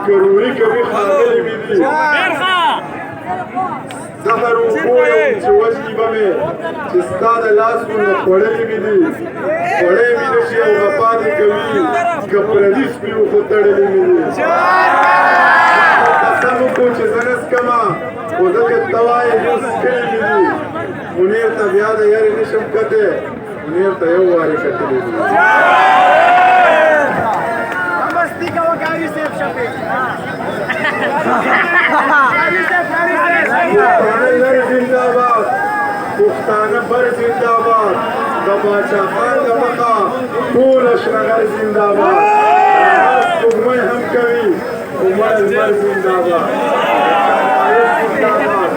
ضروري کبھی خاطر بھی زهر وبویا وچوجنی بمه چې ستا د لاسونو خوړلې مې دي خوړې مې نشي او غپاتې کوي که پردي سپي خو تړلې مې دي قسم وکړو چې زه نه څکمه خو ځکه ته وایې یو څکلې مې دي منیر ته بیا د یارې نشم کتی منیر ته یو وارې کتلی دي زنداباد پښتانه بر زنداباد د باچا خان د مخه ټول اشرغل زنداباد سپوږمۍ هم کوي عمر لمر زنداباد زنداباد